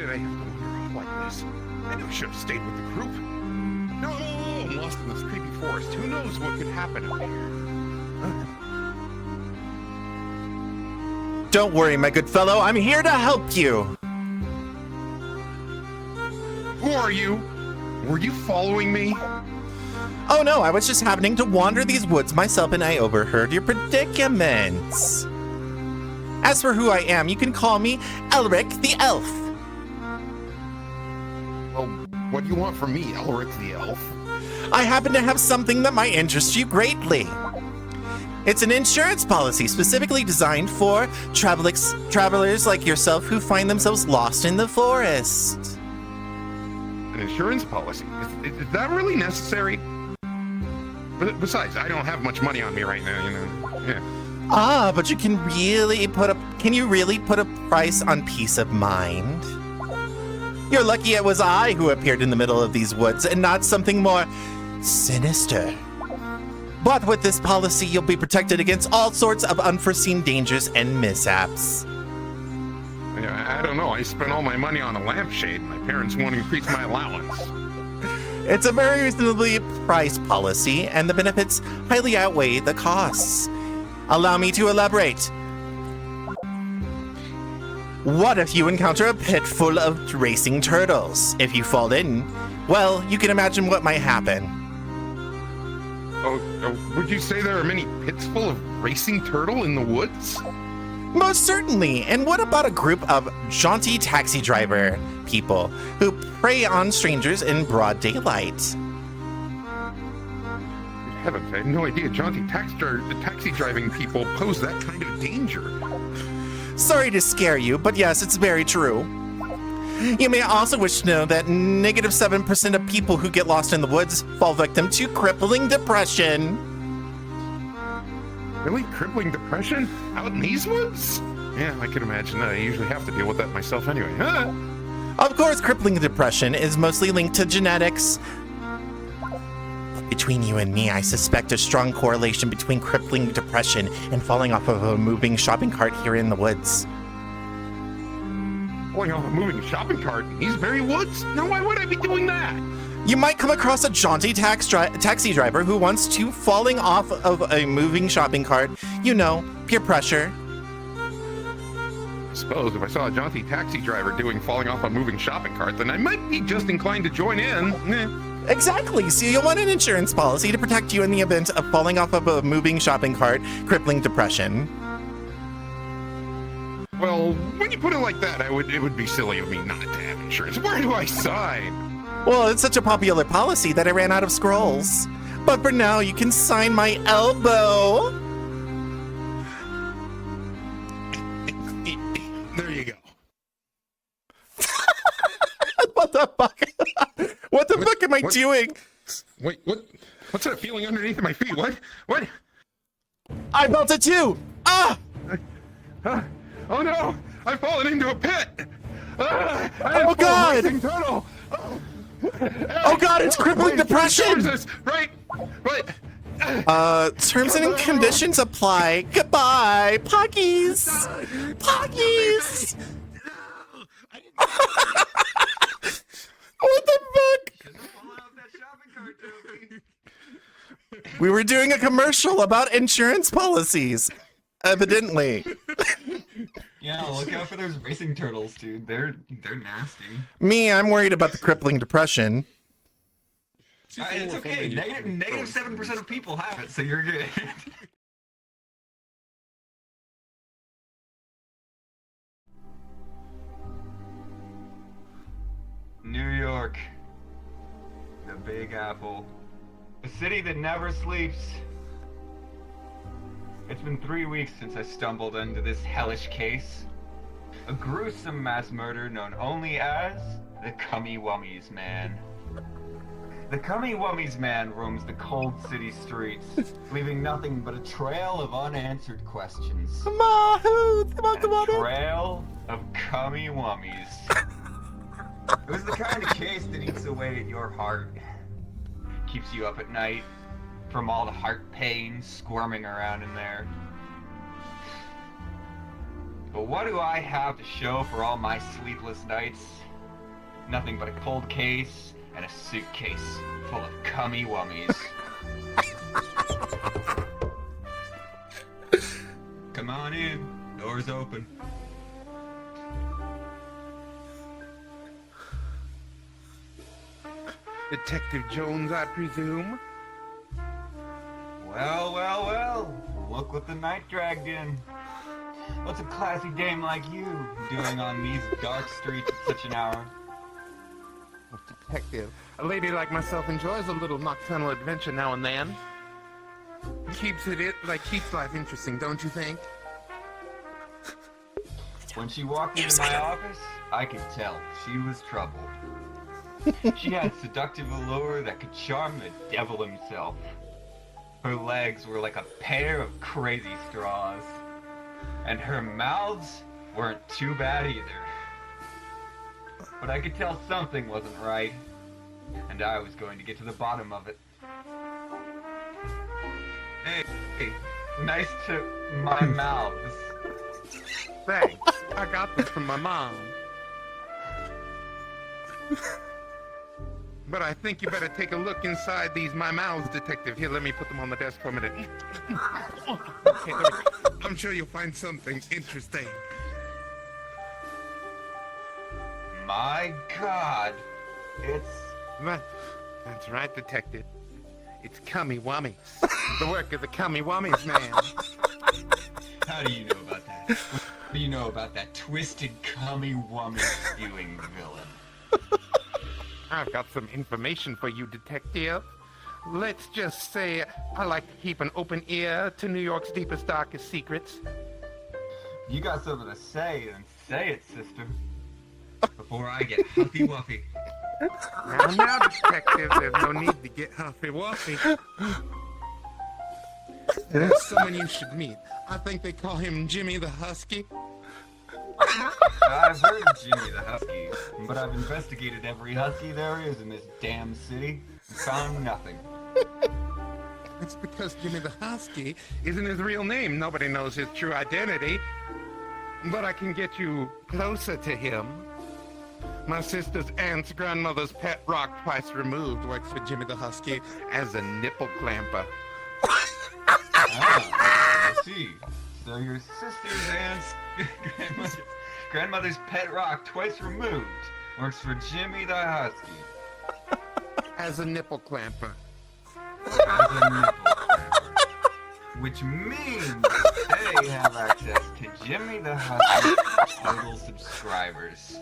did I have to wander off like this? I knew I should have stayed with the group. No, I'm lost in this creepy forest. Who knows what could happen out here? Don't worry, my good fellow. I'm here to help you. Who are you? Were you following me? Oh no, I was just happening to wander these woods myself and I overheard your predicaments. As for who I am, you can call me Elric the Elf. Well, what do you want from me, Elric the Elf? I happen to have something that might interest you greatly. It's an insurance policy specifically designed for travelers like yourself who find themselves lost in the forest. An insurance policy? Is that really necessary? Besides, I don't have much money on me right now, you know. Yeah. Ah, but can you really put a price on peace of mind? You're lucky it was I who appeared in the middle of these woods and not something more sinister. But with this policy, you'll be protected against all sorts of unforeseen dangers and mishaps. Yeah, I don't know. I spent all my money on a lampshade. My parents won't increase my allowance. It's a very reasonably priced policy, and the benefits highly outweigh the costs. Allow me to elaborate. What if you encounter a pit full of racing turtles? If you fall in, well, you can imagine what might happen. Oh, would you say there are many pits full of racing turtle in the woods? Most certainly. And what about a group of jaunty taxi driver people who prey on strangers in broad daylight? Heavens, I had no idea jaunty taxi driving people pose that kind of danger. Sorry to scare you, but yes, it's very true. You may also wish to know that -7% of people who get lost in the woods fall victim to crippling depression. Really? Crippling depression? Out in these woods? Yeah, I can imagine that. I usually have to deal with that myself anyway. Huh? Of course, crippling depression is mostly linked to genetics. Between you and me, I suspect a strong correlation between crippling depression and falling off of a moving shopping cart here in the woods. Falling off a moving shopping cart in these very woods? Now, why would I be doing that? You might come across a jaunty taxi driver who wants to falling off of a moving shopping cart. You know, peer pressure. I suppose if I saw a jaunty taxi driver falling off a moving shopping cart, then I might be just inclined to join in. Exactly. So you'll want an insurance policy to protect you in the event of falling off of a moving shopping cart, crippling depression. Well, when you put it like that, it would be silly of me not to have insurance. Where do I sign? Well, it's such a popular policy that I ran out of scrolls. But for now, you can sign my elbow. There you go. What the fuck? What the fuck am I doing? Wait, what's that feeling underneath my feet? What? I felt it too! Ah! Oh no! I've fallen into a pit! Oh god! Turtle. Oh god, it's crippling depression! Right! Terms and conditions apply. Goodbye, Pockies! Pockies! What the fuck? We were doing a commercial about insurance policies. Evidently. Yeah, look out for those racing turtles, dude. They're nasty. Me, I'm worried about the crippling depression. It's okay. Negative 7% of people have it, so you're good. New York. The Big Apple. A city that never sleeps. It's been 3 weeks since I stumbled into this hellish case. A gruesome mass murder known only as the Wummies Man. The Wummies Man roams the cold city streets, leaving nothing but a trail of unanswered questions. Come on, a trail of Wummies. It was the kind of case that eats away at your heart, keeps you up at night from all the heart pain squirming around in there. But what do I have to show for all my sleepless nights? Nothing but a cold case and a suitcase full of cummy wummies. Come on in. Door's open. Detective Jones, I presume? Well, well, well. Look what the night dragged in. What's a classy dame like you doing on these dark streets at such an hour? Detective, a lady like myself enjoys a little nocturnal adventure now and then. Keeps life interesting, don't you think? When she walked into my office, I could tell she was troubled. She had seductive allure that could charm the devil himself. Her legs were like a pair of crazy straws. And her mouths weren't too bad either. But I could tell something wasn't right. And I was going to get to the bottom of it. Hey, nice to my mouths. Thanks. I got this from my mom. But I think you better take a look inside these my mouths, Detective. Here, let me put them on the desk for a minute. Okay, there we go. I'm sure you'll find something interesting. My God, That's right, Detective. It's cummy wummies. The work of the cummy wummies, man. How do you know about that? What do you know about that twisted cummy wummy spewing villain? I've got some information for you, Detective. Let's just say I like to keep an open ear to New York's deepest, darkest secrets. You got something to say, then say it, sister. Before I get huffy-wuffy. Now, Detective, there's no need to get huffy-wuffy. There's someone you should meet. I think they call him Jimmy the Husky. I've heard of Jimmy the Husky, but I've investigated every husky there is in this damn city and found nothing. It's because Jimmy the Husky isn't his real name. Nobody knows his true identity. But I can get you closer to him. My sister's aunt's grandmother's pet rock twice removed works for Jimmy the Husky as a nipple clamper. Ah, I see. So your sister's aunt's grandmother's pet rock twice removed works for Jimmy the Husky. As a nipple clamper. As a nipple clamper. Which means they have access to Jimmy the Husky's total subscribers.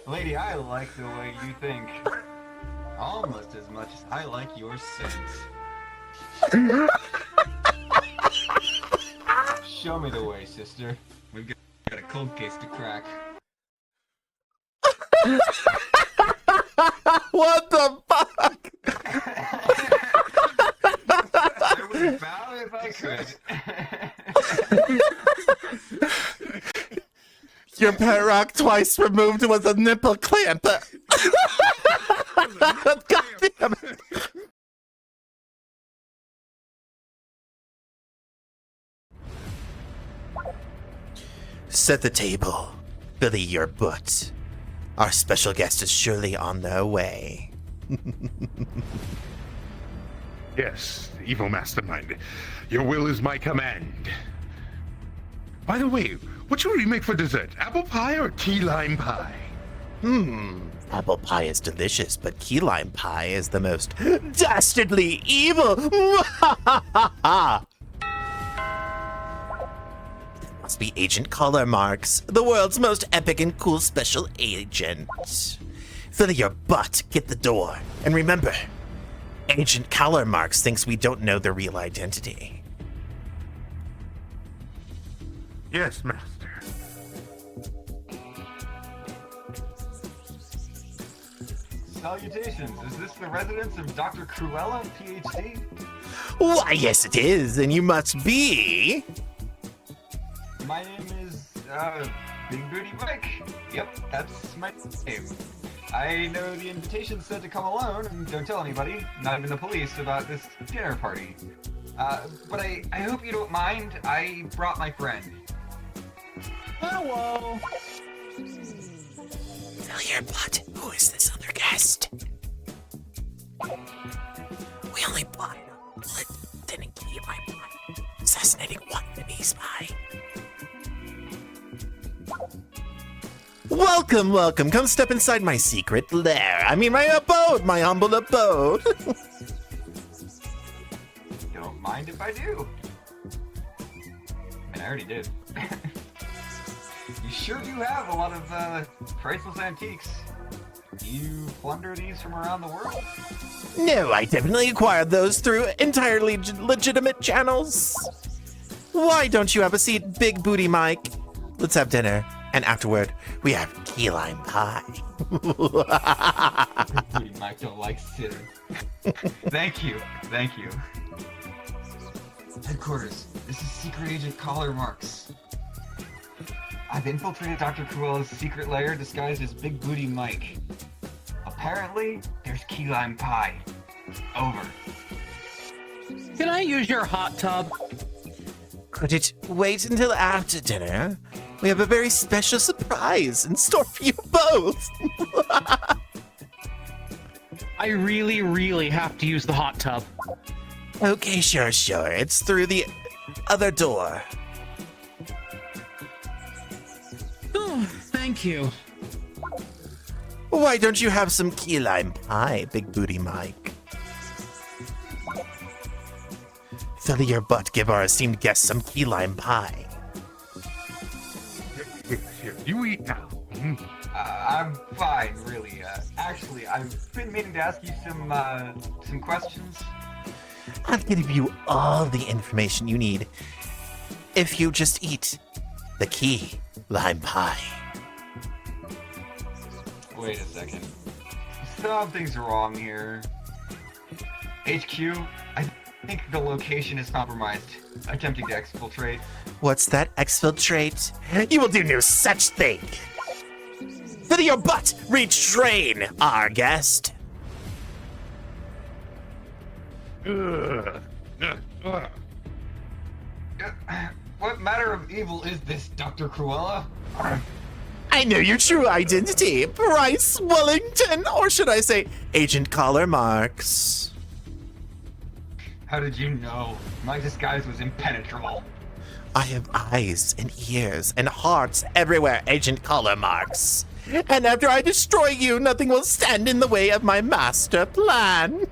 Lady, I like the way you think. Almost as much as I like your sense. Show me the way, sister. We've got a cold case to crack. What the fuck? I would bow if I could. Your pet rock twice removed was a nipple clamper. God damn it. Set the table. Billy your butt. Our special guest is surely on their way. Yes, evil mastermind. Your will is my command. By the way, what should we make for dessert? Apple pie or key lime pie? Apple pie is delicious, but key lime pie is the most dastardly evil. Must be Agent Collar Marks, the world's most epic and cool special agent. Fill your butt, get the door. And remember, Agent Collar Marks thinks we don't know their real identity. Yes, master. Salutations, is this the residence of Dr. Cruella, PhD? Why, yes it is, and you must be... My name is, Big Booty Mike. Yep, that's my name. I know the invitation said to come alone, and don't tell anybody, not even the police, about this dinner party. But I hope you don't mind, I brought my friend. Hello. Fill your butt. Who is this other guest? We only bought a bullet, didn't key my butt. Assassinating one enemy spy. Welcome, welcome. Come step inside my secret lair. I mean, my abode, my humble abode. Don't mind if I do. I already did. You sure do have a lot of priceless antiques. Do you plunder these from around the world? No, I definitely acquired those through entirely legitimate channels. Why don't you have a seat, Big Booty Mike? Let's have dinner. And afterward, we have key lime pie. Booty Mike don't like sitting. Thank you. Headquarters, this is Secret Agent Collar Marks. I've infiltrated Dr. Cruella's secret lair disguised as Big Booty Mike. Apparently, there's key lime pie. Over. Can I use your hot tub? Could it wait until after dinner? We have a very special surprise in store for you both. I really have to use the hot tub. Okay, sure. It's through the other door. Oh, thank you. Why don't you have some key lime pie, Big Booty Mike? Fill your butt, give our esteemed guests some key lime pie. Here, you eat now. I'm fine, really. Actually, I've been meaning to ask you some questions. I'll give you all the information you need if you just eat the key lime pie. Wait a second. Something's wrong here. HQ, I think the location is compromised. Attempting to exfiltrate. What's that, exfiltrate? You will do no such thing. Fill your butt, retrain our guest. What manner of evil is this, Dr. Cruella? I know your true identity, Bryce Wellington, or should I say, Agent Collar Marks. How did you know? My disguise was impenetrable. I have eyes and ears and hearts everywhere, Agent Collar Marks. And after I destroy you, nothing will stand in the way of my master plan.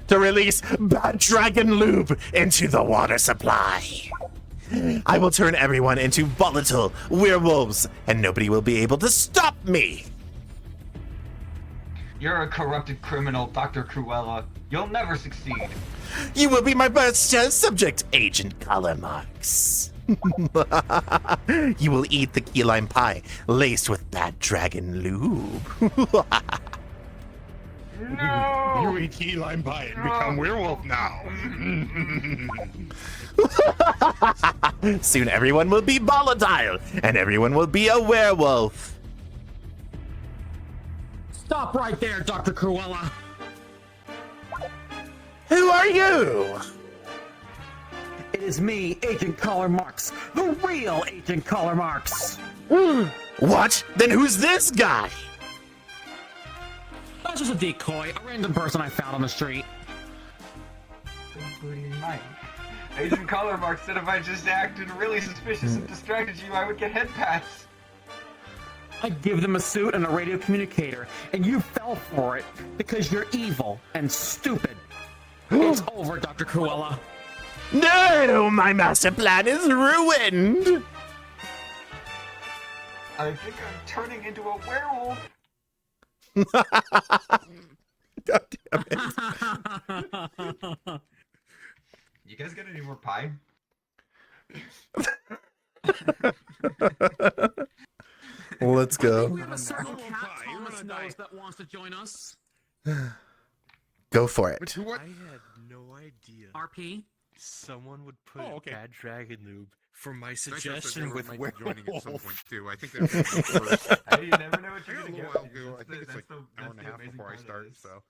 To release Bad Dragon Lube into the water supply. I will turn everyone into volatile werewolves, and nobody will be able to stop me. You're a corrupted criminal, Dr. Cruella. You'll never succeed. You will be my first subject, Agent Collar Marks. You will eat the key lime pie laced with Bad Dragon Lube. No! You eat key lime pie and become werewolf now. Soon everyone will be volatile, and everyone will be a werewolf. Stop right there, Dr. Cruella. Who are you? It is me, Agent Collar Marks, the real Agent Collar Marks. What? Then who's this guy? That's just a decoy, a random person I found on the street. Booty Mike. Agent Collar Mark said if I just acted really suspicious and distracted you, I would get head pats. I give them a suit and a radio communicator, and you fell for it because you're evil and stupid. It's over, Dr. Cruella. No, my master plan is ruined. I think I'm turning into a werewolf. God damn it. You guys got any more pie? Let's go. We have a certain cat Thomas knows that wants to join us. Go for it. What? I had no idea RP? someone would put Oh, okay. Bad Dragon Lube for my I thought that suggestion they with might be joining at some werewolf. point too. I think that's the first. Hey, you never know what I you're got a gonna little get. while to go. I think it's like an hour and a half before I start. So